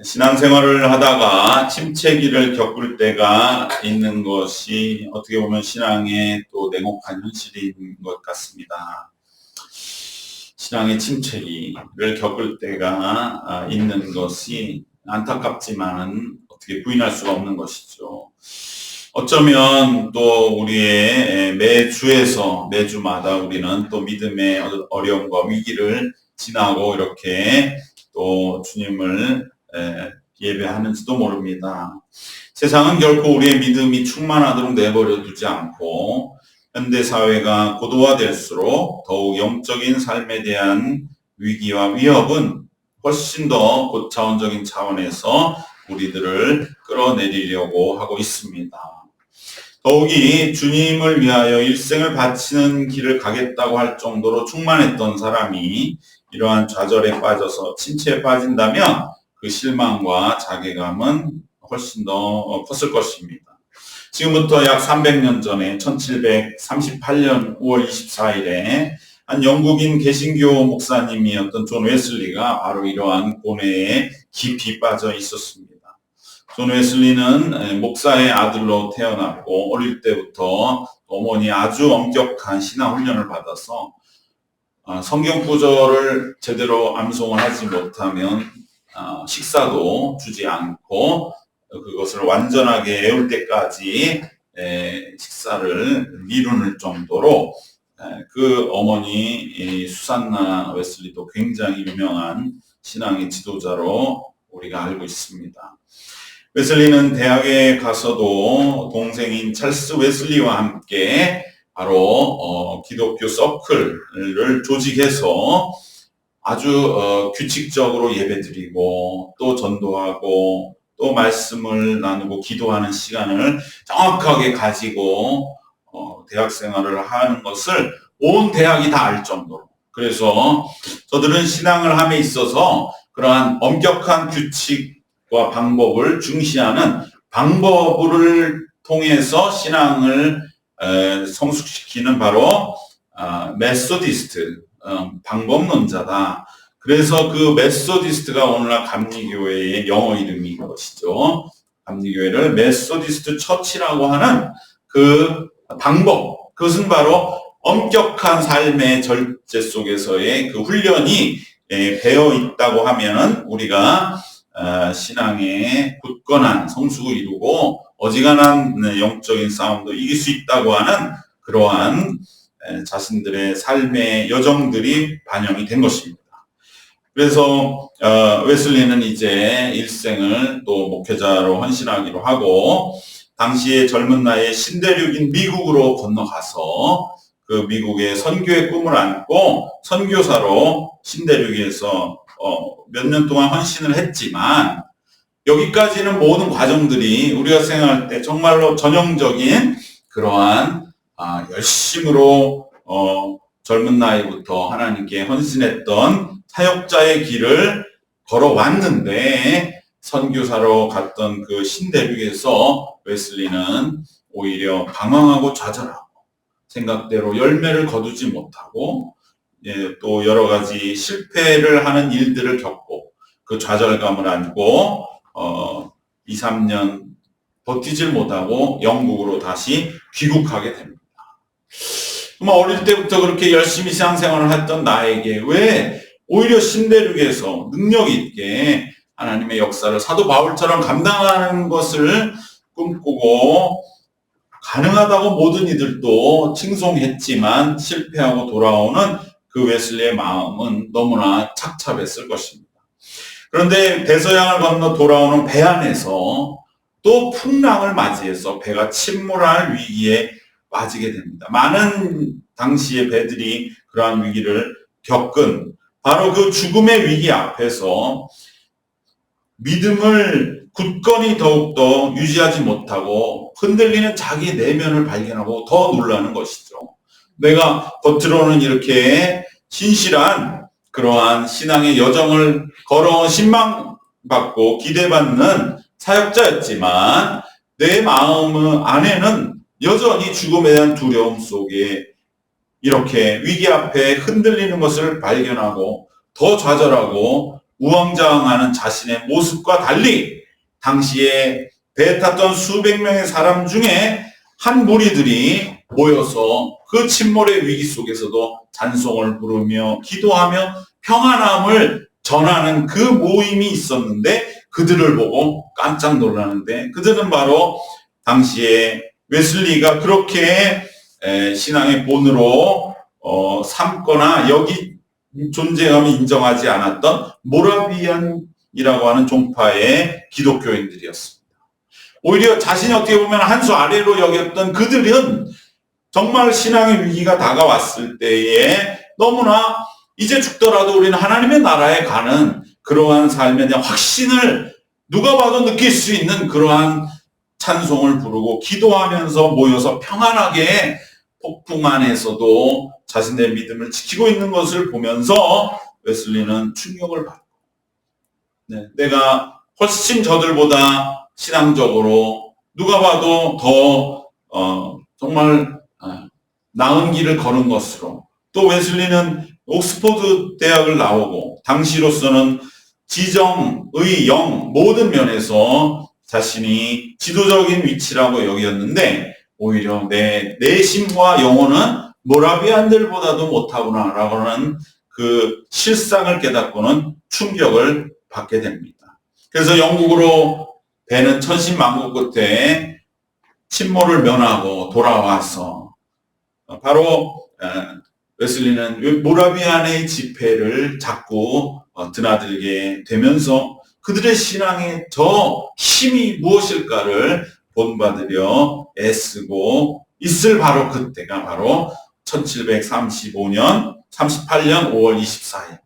신앙생활을 하다가 침체기를 겪을 때가 있는 것이 어떻게 보면 신앙의 또 냉혹한 현실인 것 같습니다. 신앙의 침체기를 겪을 때가 있는 것이 안타깝지만 어떻게 부인할 수가 없는 것이죠. 어쩌면 또 우리의 매주마다 우리는 또 믿음의 어려움과 위기를 지나고 이렇게 또 주님을 예배하는지도 모릅니다. 세상은 결코 우리의 믿음이 충만하도록 내버려 두지 않고 현대사회가 고도화될수록 더욱 영적인 삶에 대한 위기와 위협은 훨씬 더 고차원적인 차원에서 우리들을 끌어내리려고 하고 있습니다. 더욱이 주님을 위하여 일생을 바치는 길을 가겠다고 할 정도로 충만했던 사람이 이러한 좌절에 빠져서 침체에 빠진다면 그 실망과 자괴감은 훨씬 더 컸을 것입니다. 지금부터 약 300년 전에 1738년 5월 24일에 한 영국인 개신교 목사님이었던 존 웨슬리가 바로 이러한 고뇌에 깊이 빠져 있었습니다. 존 웨슬리는 목사의 아들로 태어났고 어릴 때부터 어머니 아주 엄격한 신앙 훈련을 받아서 성경 구절을 제대로 암송을 하지 못하면 식사도 주지 않고 그것을 완전하게 외울 때까지 식사를 미루는 정도로 그 어머니 수산나 웨슬리도 굉장히 유명한 신앙의 지도자로 우리가 알고 있습니다. 웨슬리는 대학에 가서도 동생인 찰스 웨슬리와 함께 바로 기독교 서클을 조직해서 아주 규칙적으로 예배드리고 또 전도하고 또 말씀을 나누고 기도하는 시간을 정확하게 가지고 대학 생활을 하는 것을 온 대학이 다 알 정도로. 그래서 저들은 신앙을 함에 있어서 그러한 엄격한 규칙과 방법을 중시하는 방법을 통해서 신앙을 성숙시키는 바로 메소디스트 방법론자다. 그래서 그 메소디스트가 오늘날 감리교회의 영어 이름인 것이죠. 감리교회를 메소디스트 처치라고 하는 그 방법, 그것은 바로 엄격한 삶의 절제 속에서의 그 훈련이 배어 있다고 하면 우리가 신앙의 굳건한 성숙을 이루고 어지간한 영적인 싸움도 이길 수 있다고 하는 그러한 자신들의 삶의 여정들이 반영이 된 것입니다. 그래서 웨슬리는 이제 일생을 또 목회자로 헌신하기로 하고 당시에 젊은 나이에 신대륙인 미국으로 건너가서 그 미국의 선교의 꿈을 안고 선교사로 신대륙에서 몇 년 동안 헌신을 했지만 여기까지는 모든 과정들이 우리가 생각할 때 정말로 전형적인 그러한 열심으로 젊은 나이부터 하나님께 헌신했던 사역자의 길을 걸어왔는데 선교사로 갔던 그 신대륙에서 웨슬리는 오히려 방황하고 좌절하고 생각대로 열매를 거두지 못하고 또 여러 가지 실패를 하는 일들을 겪고 그 좌절감을 안고 2, 3년 버티질 못하고 영국으로 다시 귀국하게 됩니다. 어릴 때부터 그렇게 열심히 신앙생활을 했던 나에게 왜 오히려 신대륙에서 능력 있게 하나님의 역사를 사도 바울처럼 감당하는 것을 꿈꾸고 가능하다고 모든 이들도 칭송했지만 실패하고 돌아오는 그 웨슬리의 마음은 너무나 착잡했을 것입니다. 그런데 대서양을 건너 돌아오는 배 안에서 또 풍랑을 맞이해서 배가 침몰할 위기에 빠지게 됩니다. 많은 당시의 배들이 그러한 위기를 겪은 바로 그 죽음의 위기 앞에서 믿음을 굳건히 더욱더 유지하지 못하고 흔들리는 자기 내면을 발견하고 더 놀라는 것이죠. 내가 겉으로는 이렇게 신실한 그러한 신앙의 여정을 걸어온 신망받고 기대받는 사역자였지만 내 마음 안에는 여전히 죽음에 대한 두려움 속에 이렇게 위기 앞에 흔들리는 것을 발견하고 더 좌절하고 우왕좌왕하는 자신의 모습과 달리 당시에 배 탔던 수백 명의 사람 중에 한 무리들이 모여서 그 침몰의 위기 속에서도 찬송을 부르며 기도하며 평안함을 전하는 그 모임이 있었는데 그들을 보고 깜짝 놀라는데 그들은 바로 당시에 웨슬리가 그렇게 신앙의 본으로 삼거나 여기 존재감을 인정하지 않았던 모라비안이라고 하는 종파의 기독교인들이었습니다. 오히려 자신이 어떻게 보면 한 수 아래로 여겼던 그들은 정말 신앙의 위기가 다가왔을 때에 너무나 이제 죽더라도 우리는 하나님의 나라에 가는 그러한 삶에 대한 확신을 누가 봐도 느낄 수 있는 그러한 찬송을 부르고 기도하면서 모여서 평안하게 폭풍 안에서도 자신의 믿음을 지키고 있는 것을 보면서 웨슬리는 충격을 받고 내가 훨씬 저들보다 신앙적으로 누가 봐도 더 정말 나은 길을 걸은 것으로 또 웨슬리는 옥스포드 대학을 나오고 당시로서는 지정의 영 모든 면에서 자신이 지도적인 위치라고 여겼는데 오히려 내 내심과 영혼은 모라비안들보다도 못하구나라고 하는 그 실상을 깨닫고는 충격을 받게 됩니다. 그래서 영국으로 배는 천신만고 끝에 침몰을 면하고 돌아와서 바로 웨슬리는 모라비안의 지폐를 잡고 드나들게 되면서 그들의 신앙의 저 힘이 무엇일까를 본받으려 애쓰고 있을 바로 그때가 바로 1738년 5월 24일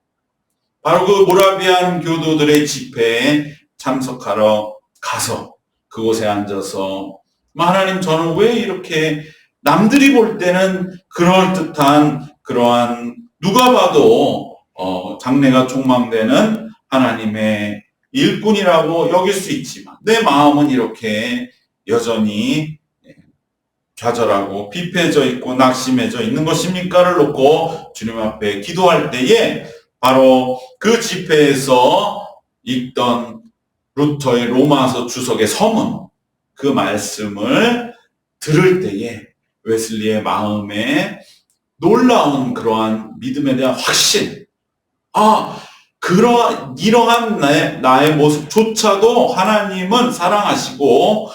바로 그 모라비안 교도들의 집회에 참석하러 가서 그곳에 앉아서 하나님 저는 왜 이렇게 남들이 볼 때는 그럴듯한 그러한 누가 봐도 장래가 촉망되는 하나님의 일꾼이라고 여길 수 있지만 내 마음은 이렇게 여전히 좌절하고 비패져 있고 낙심해져 있는 것입니까를 놓고 주님 앞에 기도할 때에 바로 그 집회에서 읽던 루터의 로마서 주석의 서문 그 말씀을 들을 때에 웨슬리의 마음에 놀라운 그러한 믿음에 대한 확신 이러한 나의 모습조차도 하나님은 사랑하시고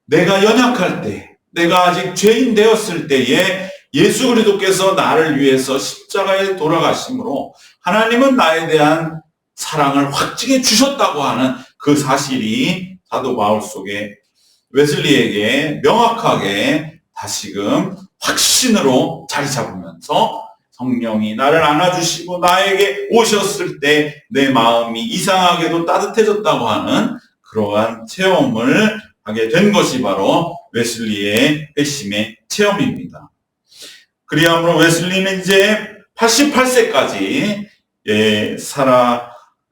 내가 연약할 때 내가 아직 죄인 되었을 때에 예수 그리스도께서 나를 위해서 십자가에 돌아가심으로 하나님은 나에 대한 사랑을 확증해 주셨다고 하는 그 사실이 사도 바울 속에 웨슬리에게 명확하게 다시금 확신으로 자리 잡으면서 성령이 나를 안아주시고 나에게 오셨을 때 내 마음이 이상하게도 따뜻해졌다고 하는 그러한 체험을 하게 된 것이 바로 웨슬리의 회심의 체험입니다. 그리하므로 웨슬리는 이제 88세까지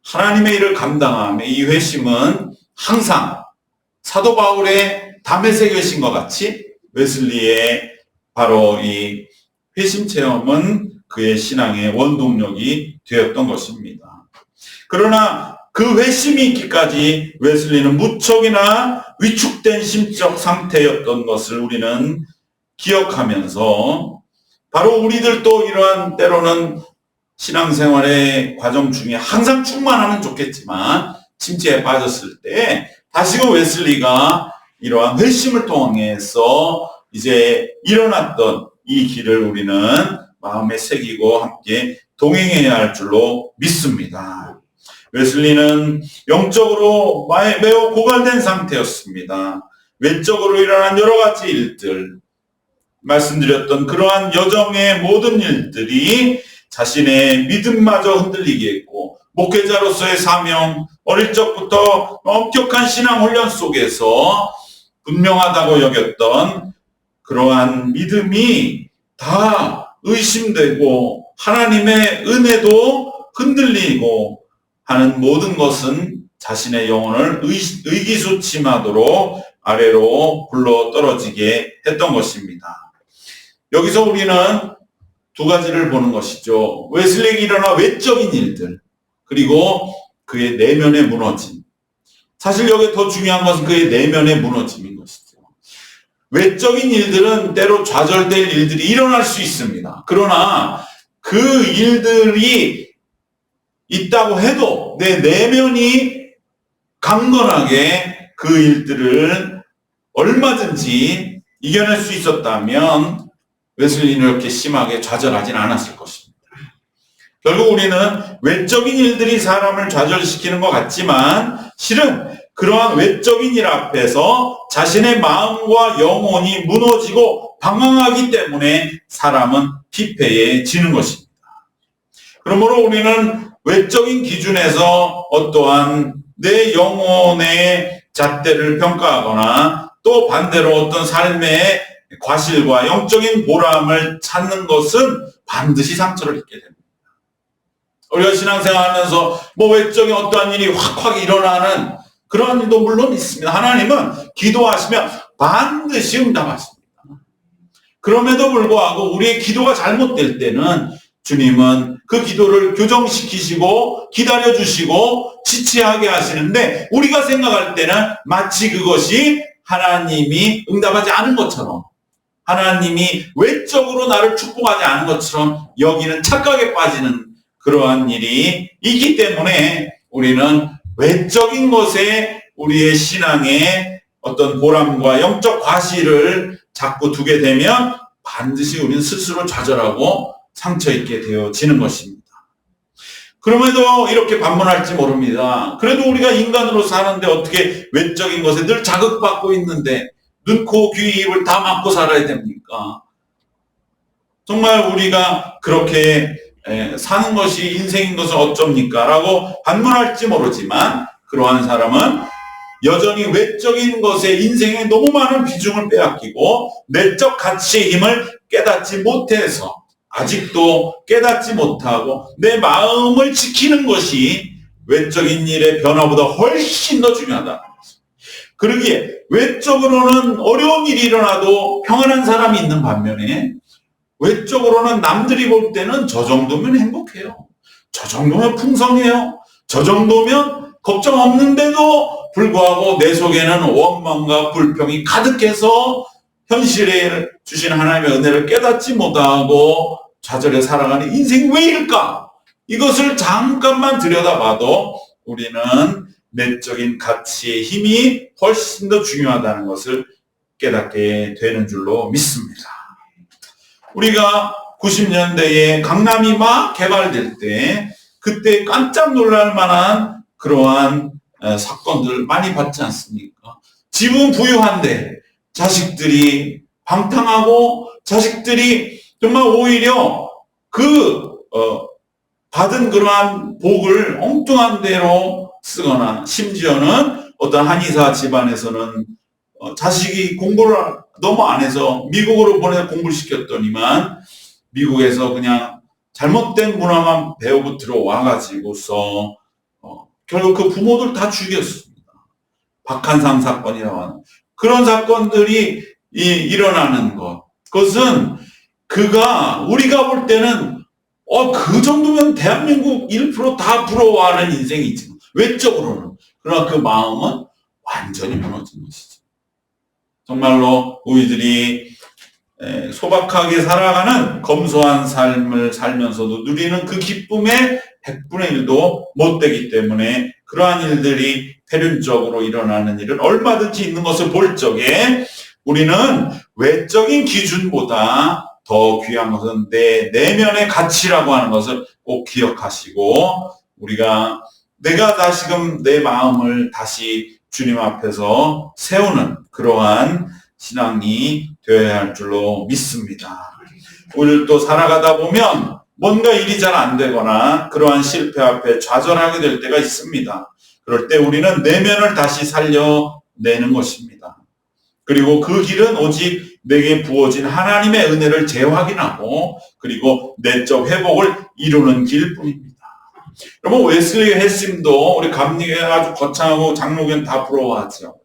하나님의 일을 감당하며 이 회심은 항상 사도 바울의 다메섹 회심과 같이 웨슬리의 바로 이 회심 체험은 그의 신앙의 원동력이 되었던 것입니다. 그러나 그 회심이 있기까지 웨슬리는 무척이나 위축된 심적 상태였던 것을 우리는 기억하면서 바로 우리들도 이러한 때로는 신앙생활의 과정 중에 항상 충만하면 좋겠지만 침체에 빠졌을 때 다시금 웨슬리가 이러한 회심을 통해서 이제 일어났던 이 길을 우리는 마음에 새기고 함께 동행해야 할 줄로 믿습니다. 웨슬리는 영적으로 매우 고갈된 상태였습니다. 외적으로 일어난 여러 가지 일들, 말씀드렸던 그러한 여정의 모든 일들이 자신의 믿음마저 흔들리게 했고 목회자로서의 사명, 어릴 적부터 엄격한 신앙 훈련 속에서 분명하다고 여겼던 그러한 믿음이 다 의심되고 하나님의 은혜도 흔들리고 하는 모든 것은 자신의 영혼을 의기소침하도록 아래로 굴러 떨어지게 했던 것입니다. 여기서 우리는 두 가지를 보는 것이죠. 웨슬리에게 일어난 외적인 일들, 그리고 그의 내면의 무너짐. 사실 여기 더 중요한 것은 그의 내면의 무너짐인 것이죠. 외적인 일들은 때로 좌절될 일들이 일어날 수 있습니다. 그러나 그 일들이 있다고 해도 내 내면이 강건하게 그 일들을 얼마든지 이겨낼 수 있었다면 웨슬리는 이렇게 심하게 좌절하진 않았을 것입니다. 결국 우리는 외적인 일들이 사람을 좌절시키는 것 같지만 실은 그러한 외적인 일 앞에서 자신의 마음과 영혼이 무너지고 방황하기 때문에 사람은 피폐해지는 것입니다. 그러므로 우리는 외적인 기준에서 어떠한 내 영혼의 잣대를 평가하거나 또 반대로 어떤 삶의 과실과 영적인 보람을 찾는 것은 반드시 상처를 입게 됩니다. 우리가 신앙생활하면서 외적인 어떠한 일이 확 일어나는 그런 일도 물론 있습니다. 하나님은 기도하시면 반드시 응답하십니다. 그럼에도 불구하고 우리의 기도가 잘못될 때는 주님은 그 기도를 교정시키시고 기다려주시고 지체하게 하시는데 우리가 생각할 때는 마치 그것이 하나님이 응답하지 않은 것처럼 하나님이 외적으로 나를 축복하지 않은 것처럼 여기는 착각에 빠지는 그러한 일이 있기 때문에 우리는 외적인 것에 우리의 신앙의 어떤 보람과 영적 과실을 자꾸 두게 되면 반드시 우리는 스스로 좌절하고 상처 입게 되어지는 것입니다. 그럼에도 이렇게 반문할지 모릅니다. 그래도 우리가 인간으로 사는데 어떻게 외적인 것에 늘 자극받고 있는데 눈, 코, 귀, 입을 다 막고 살아야 됩니까? 정말 우리가 그렇게 사는 것이 인생인 것은 어쩝니까? 라고 반문할지 모르지만 그러한 사람은 여전히 외적인 것에 인생에 너무 많은 비중을 빼앗기고 내적 가치의 힘을 깨닫지 못해서 아직도 깨닫지 못하고 내 마음을 지키는 것이 외적인 일의 변화보다 훨씬 더 중요하다. 그러기에 외적으로는 어려운 일이 일어나도 평안한 사람이 있는 반면에 외적으로는 남들이 볼 때는 저 정도면 행복해요. 저 정도면 풍성해요. 저 정도면 걱정 없는데도 불구하고 내 속에는 원망과 불평이 가득해서 현실에 주신 하나님의 은혜를 깨닫지 못하고 좌절해 살아가는 인생이 왜 이럴까? 이것을 잠깐만 들여다봐도 우리는 내적인 가치의 힘이 훨씬 더 중요하다는 것을 깨닫게 되는 줄로 믿습니다. 우리가 90년대에 강남이 막 개발될 때 그때 깜짝 놀랄 만한 그러한 사건들 많이 봤지 않습니까? 집은 부유한데 자식들이 방탕하고 자식들이 정말 오히려 받은 그러한 복을 엉뚱한 대로 쓰거나 심지어는 어떤 한의사 집안에서는 자식이 공부를 너무 안 해서 미국으로 보내서 공부를 시켰더니만 미국에서 그냥 잘못된 문화만 배우고 들어와가지고서 결국 그 부모들 다 죽였습니다. 박한상 사건이라고 하는 그런 사건들이 일어나는 것. 그것은 우리가 볼 때는 그 정도면 대한민국 1% 다 부러워하는 인생이지. 외적으로는. 그러나 그 마음은 완전히 무너진 것이죠. 정말로 우리들이 소박하게 살아가는 검소한 삶을 살면서도 누리는 그 기쁨의 100분의 1도 못 되기 때문에 그러한 일들이 필연적으로 일어나는 일은 얼마든지 있는 것을 볼 적에 우리는 외적인 기준보다 더 귀한 것은 내 내면의 가치라고 하는 것을 꼭 기억하시고 내가 다시금 내 마음을 다시 주님 앞에서 세우는 그러한 신앙이 되어야 할 줄로 믿습니다. 오늘도 살아가다 보면 뭔가 일이 잘 안 되거나 그러한 실패 앞에 좌절하게 될 때가 있습니다. 그럴 때 우리는 내면을 다시 살려내는 것입니다. 그리고 그 길은 오직 내게 부어진 하나님의 은혜를 재확인하고 그리고 내적 회복을 이루는 길뿐입니다. 여러분 웨슬리 헬심도 우리 감리교회 아주 거창하고 장로교는 다 부러워하죠.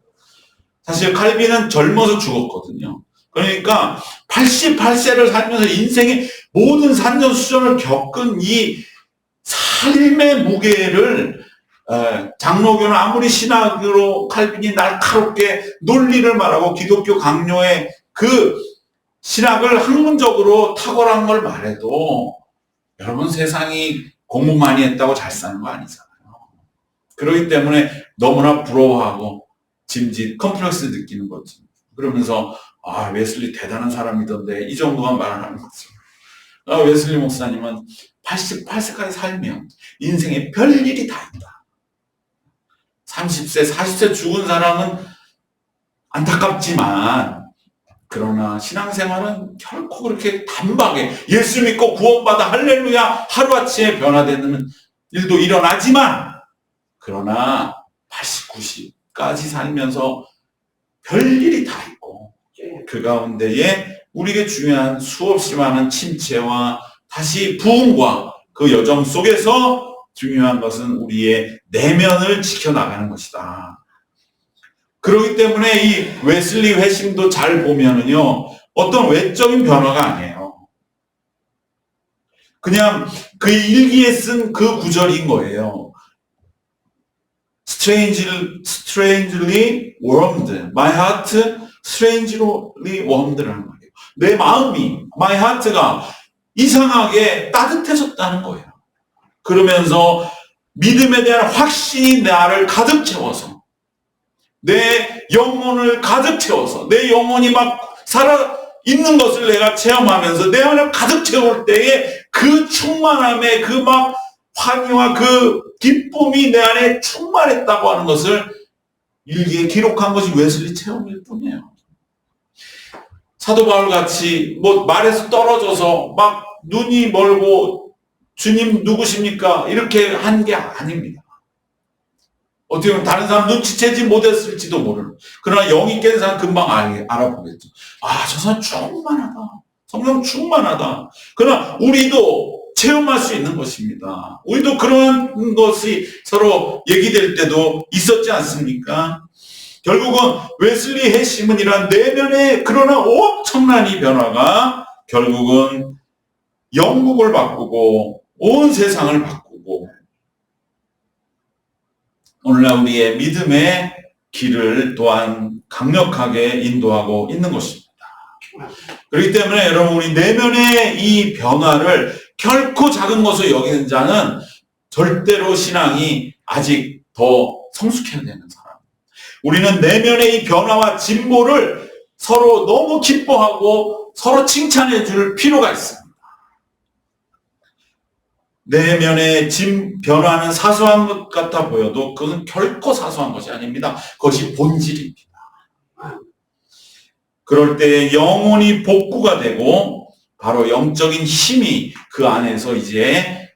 사실 칼빈은 젊어서 죽었거든요. 그러니까 88세를 살면서 인생의 모든 산전수전을 겪은 이 삶의 무게를 장로교는 아무리 신학으로 칼빈이 날카롭게 논리를 말하고 기독교 강요의 그 신학을 학문적으로 탁월한 걸 말해도 여러분 세상이 공부 많이 했다고 잘 사는 거 아니잖아요. 그렇기 때문에 너무나 부러워하고 짐짓 컴플렉스 느끼는 거지. 그러면서 웨슬리 대단한 사람이던데 이 정도만 말을 하는 거죠. 웨슬리 목사님은 88세까지 살면 인생에 별일이 다 있다. 30세, 40세 죽은 사람은 안타깝지만 그러나 신앙생활은 결코 그렇게 단박에 예수 믿고 구원받아 할렐루야 하루아침에 변화되는 일도 일어나지만 그러나 80, 90까지 살면서 별일이 다 있고 그 가운데에 우리에게 중요한 수없이 많은 침체와 다시 부흥과 그 여정 속에서 중요한 것은 우리의 내면을 지켜나가는 것이다. 그렇기 때문에 이 웨슬리 회심도 잘 보면은요, 어떤 외적인 변화가 아니에요. 그냥 그 일기에 쓴 그 구절인 거예요. strangely warmed. My heart strangely warmed라는 말이에요. 내 마음이, my heart가 이상하게 따뜻해졌다는 거예요. 그러면서 믿음에 대한 확신이 나를 가득 채워서 내 영혼을 가득 채워서 내 영혼이 막 살아있는 것을 내가 체험하면서 내 안을 가득 채울 때에 그 충만함에 그 막 환희와 그 기쁨이 내 안에 충만했다고 하는 것을 일기에 기록한 것이 웨슬리 체험일 뿐이에요. 사도 바울 같이 말에서 떨어져서 막 눈이 멀고 주님 누구십니까? 이렇게 한 게 아닙니다. 어떻게 보면 다른 사람 눈치채지 못했을지도 모르는. 그러나 영이 깬 사람 금방 알아보겠죠. 저 사람 충만하다. 성령 충만하다. 그러나 우리도 체험할 수 있는 것입니다. 우리도 그런 것이 서로 얘기될 때도 있었지 않습니까? 결국은 웨슬리 회심은 이란 내면의 그러나 엄청난 이 변화가 결국은 영국을 바꾸고 온 세상을 바꾸고 오늘날 우리의 믿음의 길을 또한 강력하게 인도하고 있는 것입니다. 그렇기 때문에 여러분 우리 내면의 이 변화를 결코 작은 것으로 여기는 자는 절대로 신앙이 아직 더 성숙해야 되는 사람. 우리는 내면의 이 변화와 진보를 서로 너무 기뻐하고 서로 칭찬해 줄 필요가 있습니다. 내면의 변화는 사소한 것 같아 보여도 그것은 결코 사소한 것이 아닙니다. 그것이 본질입니다. 그럴 때 영혼이 복구가 되고 바로 영적인 힘이 그 안에서 이제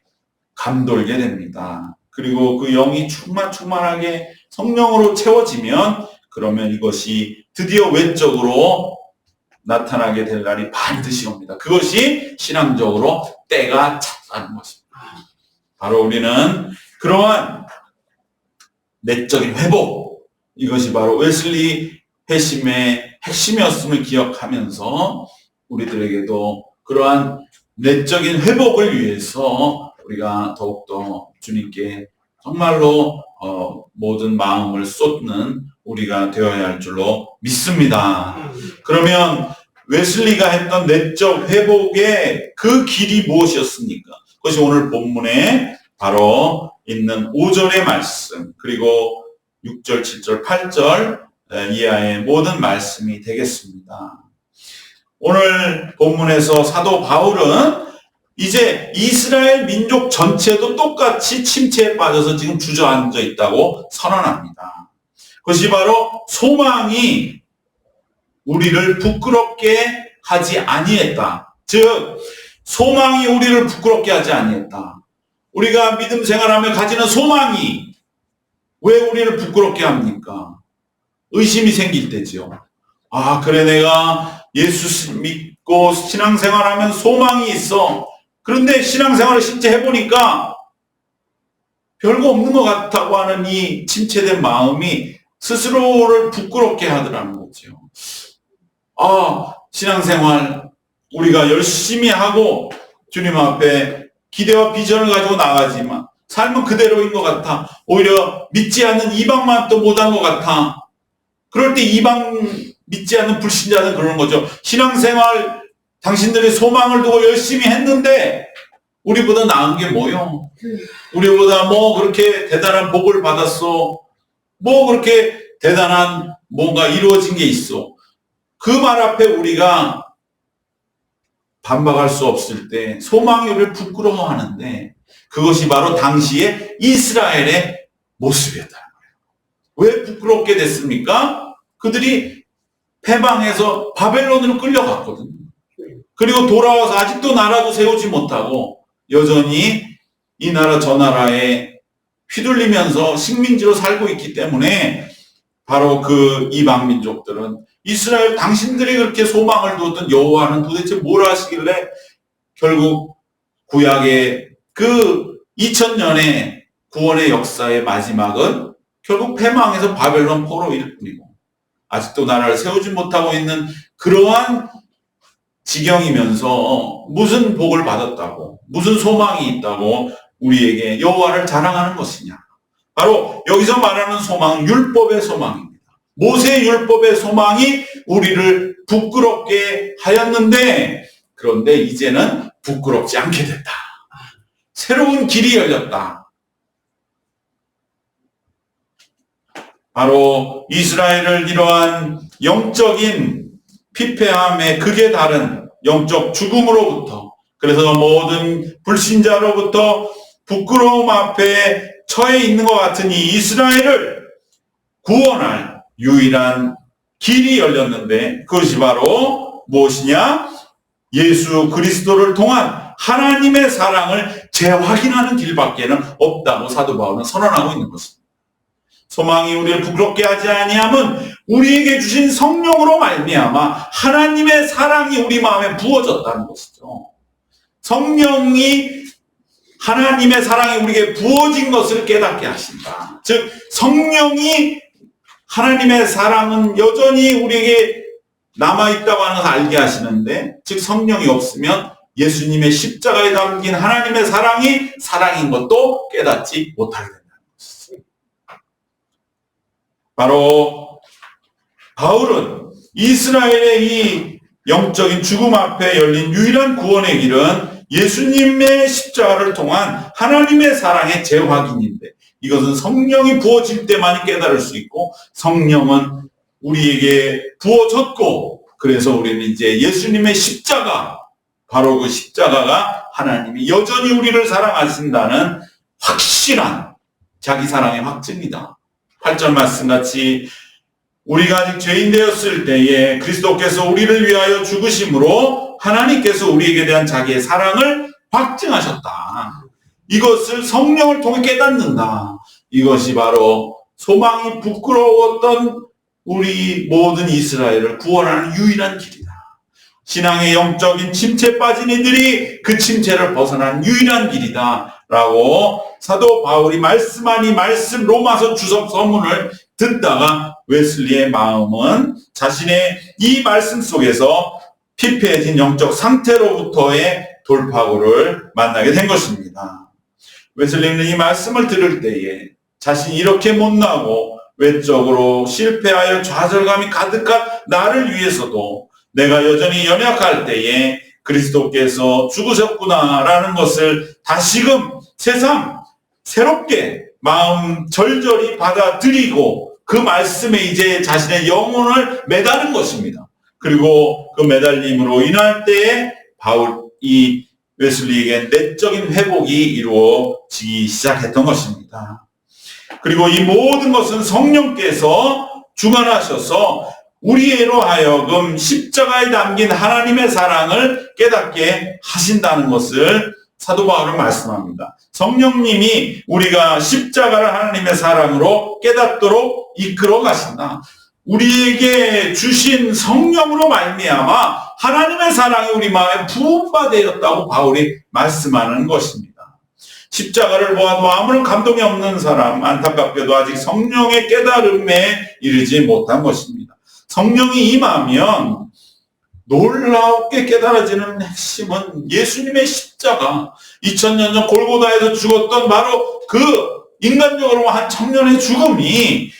감돌게 됩니다. 그리고 그 영이 충만하게 성령으로 채워지면 그러면 이것이 드디어 외적으로 나타나게 될 날이 반드시 옵니다. 그것이 신앙적으로 때가 찼다는 것입니다. 바로 우리는 그러한 내적인 회복, 이것이 바로 웨슬리 회심의 핵심이었음을 기억하면서 우리들에게도 그러한 내적인 회복을 위해서 우리가 더욱더 주님께 정말로 모든 마음을 쏟는 우리가 되어야 할 줄로 믿습니다. 그러면 웨슬리가 했던 내적 회복의 그 길이 무엇이었습니까? 그것이 오늘 본문에 바로 있는 5절의 말씀 그리고 6절, 7절, 8절 이하의 모든 말씀이 되겠습니다. 오늘 본문에서 사도 바울은 이제 이스라엘 민족 전체도 똑같이 침체에 빠져서 지금 주저앉아 있다고 선언합니다. 그것이 바로 소망이 우리를 부끄럽게 하지 아니했다. 즉 소망이 우리를 부끄럽게 하지 아니했다. 우리가 믿음 생활하며 가지는 소망이 왜 우리를 부끄럽게 합니까? 의심이 생길 때지요. 그래 내가 예수 믿고 신앙생활하면 소망이 있어. 그런데 신앙생활을 실제 해보니까 별거 없는 것 같다고 하는 이 침체된 마음이 스스로를 부끄럽게 하더라는 거죠. 신앙생활 우리가 열심히 하고 주님 앞에 기대와 비전을 가지고 나가지만 삶은 그대로인 것 같아. 오히려 믿지 않는 이방만 또 못한 것 같아. 그럴 때 이방 믿지 않는 불신자는 그러는 거죠. 신앙생활 당신들이 소망을 두고 열심히 했는데 우리보다 나은 게 뭐요? 우리보다 뭐 그렇게 대단한 복을 받았어? 뭐 그렇게 대단한 뭔가 이루어진 게 있어? 그 말 앞에 우리가 반박할 수 없을 때 소망이 우리를 부끄러워하는데 그것이 바로 당시의 이스라엘의 모습이었다는 거예요. 왜 부끄럽게 됐습니까? 그들이 패망해서 바벨론으로 끌려갔거든요. 그리고 돌아와서 아직도 나라도 세우지 못하고 여전히 이 나라 저 나라에 휘둘리면서 식민지로 살고 있기 때문에 바로 그 이방 민족들은 이스라엘 당신들이 그렇게 소망을 두었던 여호와는 도대체 뭘 하시길래 결국 구약의 그 2000년의 구원의 역사의 마지막은 결국 패망해서 바벨론 포로일 뿐이고 아직도 나라를 세우지 못하고 있는 그러한 지경이면서 무슨 복을 받았다고 무슨 소망이 있다고 우리에게 여호와를 자랑하는 것이냐. 바로 여기서 말하는 소망은 율법의 소망입니다. 모세의 율법의 소망이 우리를 부끄럽게 하였는데 그런데 이제는 부끄럽지 않게 됐다. 새로운 길이 열렸다. 바로 이스라엘을 이러한 영적인 피폐함의 극에 다른 영적 죽음으로부터 그래서 모든 불신자로부터 부끄러움 앞에 처해 있는 것 같은 이 이스라엘을 구원할 유일한 길이 열렸는데 그것이 바로 무엇이냐? 예수 그리스도를 통한 하나님의 사랑을 재확인하는 길밖에는 없다고 사도 바울은 선언하고 있는 것입니다. 소망이 우리를 부끄럽게 하지 아니함은 우리에게 주신 성령으로 말미암아 하나님의 사랑이 우리 마음에 부어졌다는 것이죠. 성령이 하나님의 사랑이 우리에게 부어진 것을 깨닫게 하신다. 즉 성령이 하나님의 사랑은 여전히 우리에게 남아있다고 하는 것을 알게 하시는데 즉 성령이 없으면 예수님의 십자가에 담긴 하나님의 사랑이 사랑인 것도 깨닫지 못하게 된다는 것입니다. 바로 바울은 이스라엘의 이 영적인 죽음 앞에 열린 유일한 구원의 길은 예수님의 십자가를 통한 하나님의 사랑의 재확인인데 이것은 성령이 부어질 때만이 깨달을 수 있고 성령은 우리에게 부어졌고 그래서 우리는 이제 예수님의 십자가 바로 그 십자가가 하나님이 여전히 우리를 사랑하신다는 확실한 자기 사랑의 확증이다. 8절 말씀같이 우리가 아직 죄인 되었을 때에 그리스도께서 우리를 위하여 죽으심으로 하나님께서 우리에게 대한 자기의 사랑을 확증하셨다. 이것을 성령을 통해 깨닫는다. 이것이 바로 소망이 부끄러웠던 우리 모든 이스라엘을 구원하는 유일한 길이다. 신앙의 영적인 침체에 빠진 이들이 그 침체를 벗어나는 유일한 길이다. 라고 사도 바울이 말씀하니 말씀 로마서 주석 서문을 듣다가 웨슬리의 마음은 자신의 이 말씀 속에서 피폐해진 영적 상태로부터의 돌파구를 만나게 된 것입니다. 웨슬리는 이 말씀을 들을 때에 자신이 이렇게 못나고 외적으로 실패하여 좌절감이 가득한 나를 위해서도 내가 여전히 연약할 때에 그리스도께서 죽으셨구나라는 것을 다시금 새삼 새롭게 마음 절절히 받아들이고 그 말씀에 이제 자신의 영혼을 매다는 것입니다. 그리고 그 매달림으로 인할 때에 이 웨슬리에게 내적인 회복이 이루어지기 시작했던 것입니다. 그리고 이 모든 것은 성령께서 주관하셔서 우리로 하여금 십자가에 담긴 하나님의 사랑을 깨닫게 하신다는 것을 사도 바울은 말씀합니다. 성령님이 우리가 십자가를 하나님의 사랑으로 깨닫도록 이끌어 가신다. 우리에게 주신 성령으로 말미암아 하나님의 사랑이 우리 마음에 부음받았다고 바울이 말씀하는 것입니다. 십자가를 보아도 아무런 감동이 없는 사람, 안타깝게도 아직 성령의 깨달음에 이르지 못한 것입니다. 성령이 임하면 놀랍게 깨달아지는 핵심은 예수님의 십자가, 2000년 전 골고다에서 죽었던 바로 그 인간적으로 한 청년의 죽음이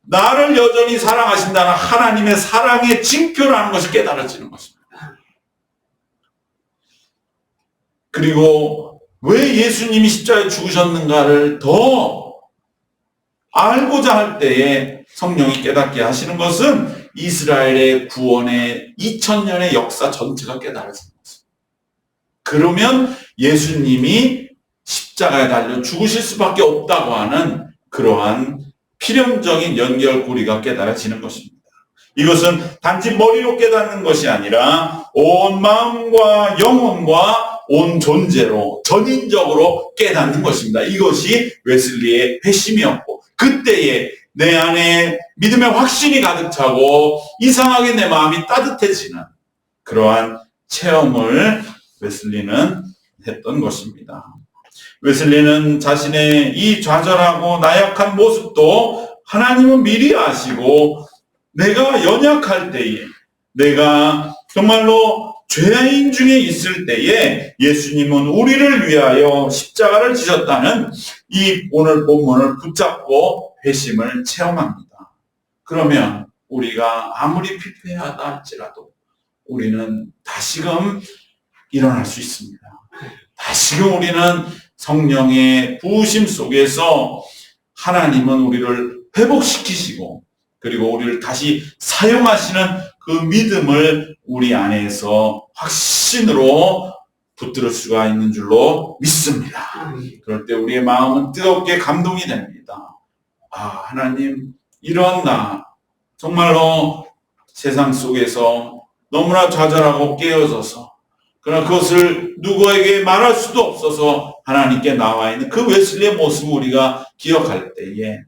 나를 여전히 사랑하신다는 하나님의 사랑의 징표라는 것이 깨달아지는 것입니다. 그리고 왜 예수님이 십자가에 죽으셨는가를 더 알고자 할 때에 성령이 깨닫게 하시는 것은 이스라엘의 구원의 2000년의 역사 전체가 깨달아지는 것입니다. 그러면 예수님이 십자가에 달려 죽으실 수밖에 없다고 하는 그러한 필연적인 연결고리가 깨달아지는 것입니다. 이것은 단지 머리로 깨닫는 것이 아니라 온 마음과 영혼과 온 존재로 전인적으로 깨닫는 것입니다. 이것이 웨슬리의 회심이었고, 그때에 내 안에 믿음의 확신이 가득 차고 이상하게 내 마음이 따뜻해지는 그러한 체험을 웨슬리는 했던 것입니다. 웨슬리는 자신의 이 좌절하고 나약한 모습도 하나님은 미리 아시고, 내가 연약할 때에, 내가 정말로 죄인 중에 있을 때에 예수님은 우리를 위하여 십자가를 지셨다는 이 오늘 본문을 붙잡고 회심을 체험합니다. 그러면 우리가 아무리 피폐하다 할지라도 우리는 다시금 일어날 수 있습니다. 다시금 우리는 성령의 부으심 속에서 하나님은 우리를 회복시키시고, 그리고 우리를 다시 사용하시는 그 믿음을 우리 안에서 확신으로 붙들 수가 있는 줄로 믿습니다. 그럴 때 우리의 마음은 뜨겁게 감동이 됩니다. 하나님, 이런 나 정말로 세상 속에서 너무나 좌절하고 깨어져서, 그러나 그것을 누구에게 말할 수도 없어서 하나님께 나와 있는 그 웨슬리의 모습을 우리가 기억할 때에,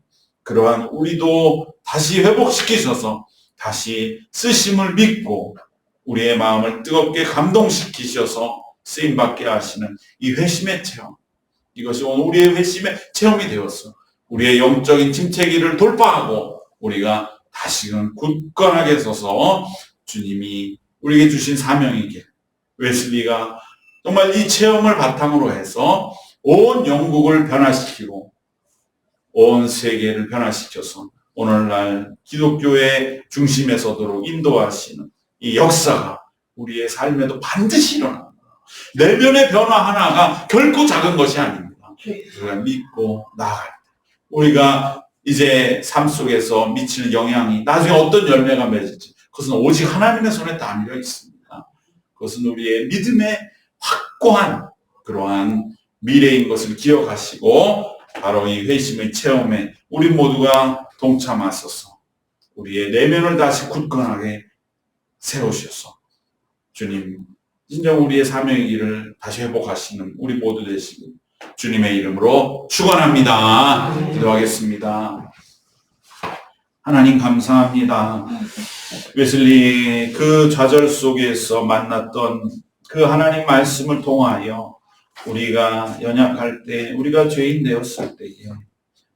그러한 우리도 다시 회복시키셔서 다시 쓰심을 믿고 우리의 마음을 뜨겁게 감동시키셔서 쓰임받게 하시는 이 회심의 체험, 이것이 오늘 우리의 회심의 체험이 되었어. 우리의 영적인 침체기를 돌파하고 우리가 다시금 굳건하게 서서 주님이 우리에게 주신 사명이길, 웨슬리가 정말 이 체험을 바탕으로 해서 온 영국을 변화시키고 온 세계를 변화시켜서 오늘날 기독교의 중심에 서도록 인도하시는 이 역사가 우리의 삶에도 반드시 일어납니다. 내면의 변화 하나가 결코 작은 것이 아닙니다. 우리가 믿고 나아갈 때, 우리가 이제 삶 속에서 미치는 영향이 나중에 어떤 열매가 맺을지, 그것은 오직 하나님의 손에 담겨 있습니다. 그것은 우리의 믿음의 확고한 그러한 미래인 것을 기억하시고, 바로 이 회심의 체험에 우리 모두가 동참하소서 우리의 내면을 다시 굳건하게 세우셔서 주님, 진정 우리의 사명의 길을 다시 회복하시는 우리 모두 되시길 주님의 이름으로 축원합니다. 기도하겠습니다. 하나님 감사합니다. 웨슬리 그 좌절 속에서 만났던 그 하나님 말씀을 통하여 우리가 연약할 때, 우리가 죄인 되었을 때에,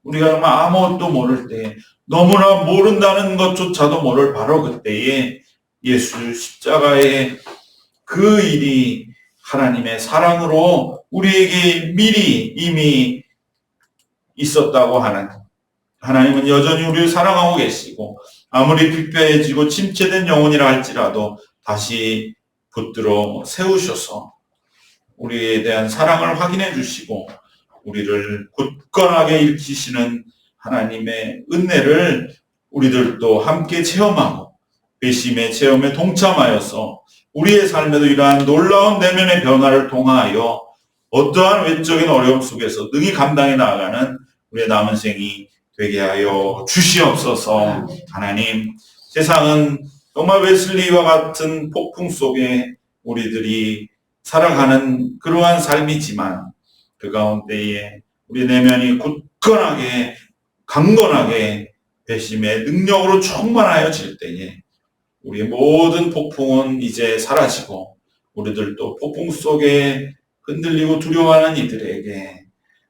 우리가 정말 아무것도 모를 때, 너무나 모른다는 것조차도 모를 바로 그때에 예수 십자가의 그 일이 하나님의 사랑으로 우리에게 미리 이미 있었다고 하는, 하나님은 여전히 우리를 사랑하고 계시고, 아무리 피폐해지고 침체된 영혼이라 할지라도 다시 붙들어 세우셔서 우리에 대한 사랑을 확인해 주시고 우리를 굳건하게 일으키시는 하나님의 은혜를 우리들도 함께 체험하고 회심의 체험에 동참하여서 우리의 삶에도 이러한 놀라운 내면의 변화를 통하여 어떠한 외적인 어려움 속에서 능히 감당해 나아가는 우리의 남은 생이 되게 하여 주시옵소서. 하나님, 세상은 정말 웨슬리와 같은 폭풍 속에 우리들이 살아가는 그러한 삶이지만, 그 가운데에 우리 내면이 굳건하게 강건하게 회심의 능력으로 충만하여질 때에 우리의 모든 폭풍은 이제 사라지고 우리들도 폭풍 속에 흔들리고 두려워하는 이들에게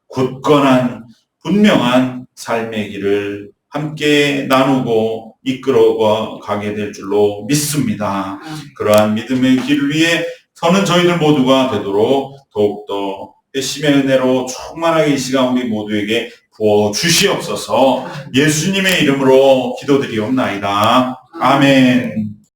굳건한 분명한 삶의 길을 함께 나누고 이끌어 가게 될 줄로 믿습니다. 그러한 믿음의 길 위에 서는 저희들 모두가 되도록 더욱더 회심의 은혜로 충만하게 이 시간 우리 모두에게 부어 주시옵소서. 예수님의 이름으로 기도드리옵나이다. 아멘.